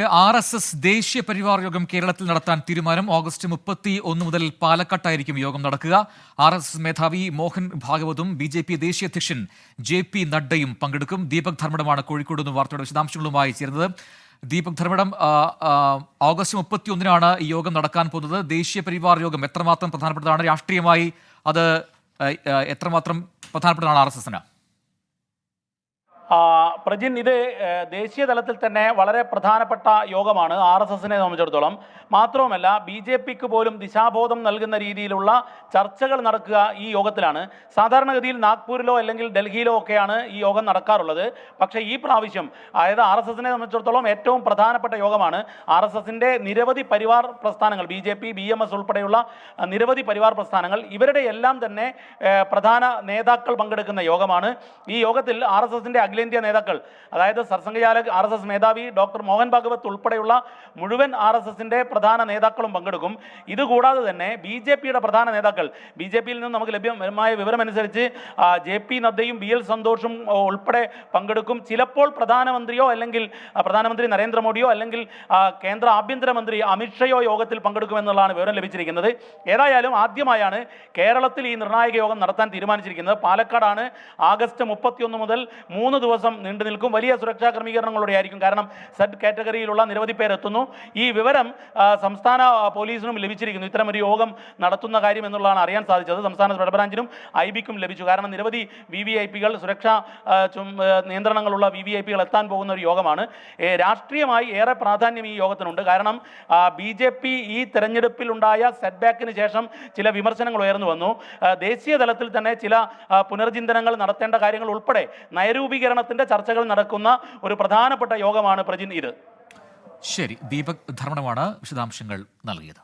RSS ദേശീയ പരിവാർ യോഗം കേരളത്തിൽ നടത്താൻ തീരുമാനം. ഓഗസ്റ്റ് 31 മുതൽ പാലക്കാട്ടായിരിക്കും യോഗം നടക്കുക. RSS മേധാവി മോഹൻ ഭാഗവതും BJP ദേശീയ അധ്യക്ഷൻ JP നഡ്ഡയും പങ്കെടുക്കും. ദീപക് ധർമ്മടമാണ് കോഴിക്കോട് നിന്ന് വാർത്തയുടെ വിശദാംശങ്ങളുമായി ചേരുന്നത്. ദീപക് ധർമ്മടം, ഓഗസ്റ്റ് 31 ഈ യോഗം നടക്കാൻ പോകുന്നത്. ദേശീയ പരിവാർ യോഗം എത്രമാത്രം പ്രധാനപ്പെട്ടതാണ്? രാഷ്ട്രീയമായി അത് എത്രമാത്രം പ്രധാനപ്പെട്ടതാണ് RSSന്? പ്രജിൻ, ഇത് ദേശീയ തലത്തിൽ തന്നെ വളരെ പ്രധാനപ്പെട്ട യോഗമാണ് RSSനെ സംബന്ധിച്ചിടത്തോളം. മാത്രവുമല്ല, BJPക്ക് പോലും ദിശാബോധം നൽകുന്ന രീതിയിലുള്ള ചർച്ചകൾ നടക്കുക ഈ യോഗത്തിലാണ്. സാധാരണഗതിയിൽ നാഗ്പൂരിലോ അല്ലെങ്കിൽ ഡൽഹിയിലോ ഒക്കെയാണ് ഈ യോഗം നടക്കാറുള്ളത്. പക്ഷേ ഈ പ്രാവശ്യം, അതായത് RSSനെ സംബന്ധിച്ചിടത്തോളം ഏറ്റവും പ്രധാനപ്പെട്ട യോഗമാണ്. RSSന്റെ നിരവധി പരിവാർ പ്രസ്ഥാനങ്ങൾ, BJP, BMS ഉൾപ്പെടെയുള്ള നിരവധി പരിവാർ പ്രസ്ഥാനങ്ങൾ, ഇവരുടെ എല്ലാം തന്നെ പ്രധാന നേതാക്കൾ പങ്കെടുക്കുന്ന യോഗമാണ്. ഈ യോഗത്തിൽ RSSന്റെ അഖിലേന്ത്യാ നേതാക്കൾ, അതായത് സർസംഘചാലക് RSS മേധാവി ഡോക്ടർ മോഹൻ ഭാഗവത് ഉൾപ്പെടെയുള്ള മുഴുവൻ RSSന്റെ പ്രധാന നേതാക്കളും പങ്കെടുക്കും. ഇതുകൂടാതെ തന്നെ BJPയുടെ പ്രധാന നേതാക്കൾ, BJPയിൽ നിന്ന് നമുക്ക് ലഭ്യമായ വിവരമനുസരിച്ച് JP നദ്ദയും BL സന്തോഷും ഉൾപ്പെടെ പങ്കെടുക്കും. ചിലപ്പോൾ പ്രധാനമന്ത്രിയോ അല്ലെങ്കിൽ പ്രധാനമന്ത്രി നരേന്ദ്രമോദിയോ അല്ലെങ്കിൽ കേന്ദ്ര ആഭ്യന്തരമന്ത്രി അമിത്ഷയോ യോഗത്തിൽ പങ്കെടുക്കുമെന്നുള്ളതാണ് വിവരം ലഭിച്ചിരിക്കുന്നത്. ഏതായാലും ആദ്യമായാണ് കേരളത്തിൽ ഈ നിർണായക യോഗം നടത്താൻ തീരുമാനിച്ചിരിക്കുന്നത്. പാലക്കാടാണ്. ആഗസ്റ്റ് 31 മുതൽ 3 ദിവസം നീണ്ടു നിൽക്കും. വലിയ സുരക്ഷാ ക്രമീകരണങ്ങളോടെ ആയിരിക്കും. കാരണം Z കാറ്റഗറിയിലുള്ള നിരവധി പേരെത്തുന്നു. ഈ വിവരം സംസ്ഥാന പോലീസിനും ലഭിച്ചിരിക്കുന്നു. ഇത്തരമൊരു യോഗം നടത്തുന്ന കാര്യം എന്നുള്ളതാണ് അറിയാൻ സാധിച്ചത്. സംസ്ഥാന ഫെഡറൽ IBക്കും ലഭിച്ചു. കാരണം നിരവധി VVIPകൾ, സുരക്ഷാ നിയന്ത്രണങ്ങളുള്ള VVIPകൾ എത്താൻ പോകുന്ന ഒരു യോഗമാണ്. രാഷ്ട്രീയമായി ഏറെ പ്രാധാന്യം ഈ യോഗത്തിനുണ്ട്. കാരണം BJP ഈ തെരഞ്ഞെടുപ്പിലുണ്ടായ സെറ്റ്ബാക്കിന് ശേഷം ചില വിമർശനങ്ങൾ ഉയർന്നു വന്നു. ദേശീയ തലത്തിൽ തന്നെ ചില പുനർചിന്തനങ്ങൾ നടത്തേണ്ട കാര്യങ്ങൾ ഉൾപ്പെടെ നയരൂപീകരണത്തിന്റെ ചർച്ചകൾ നടക്കുന്ന ഒരു പ്രധാനപ്പെട്ട യോഗമാണ് പ്രജിൻ ഇത്. ശരി, ദീപക് ധർമ്മടമാണ് വിശദാംശങ്ങൾ നൽകിയത്.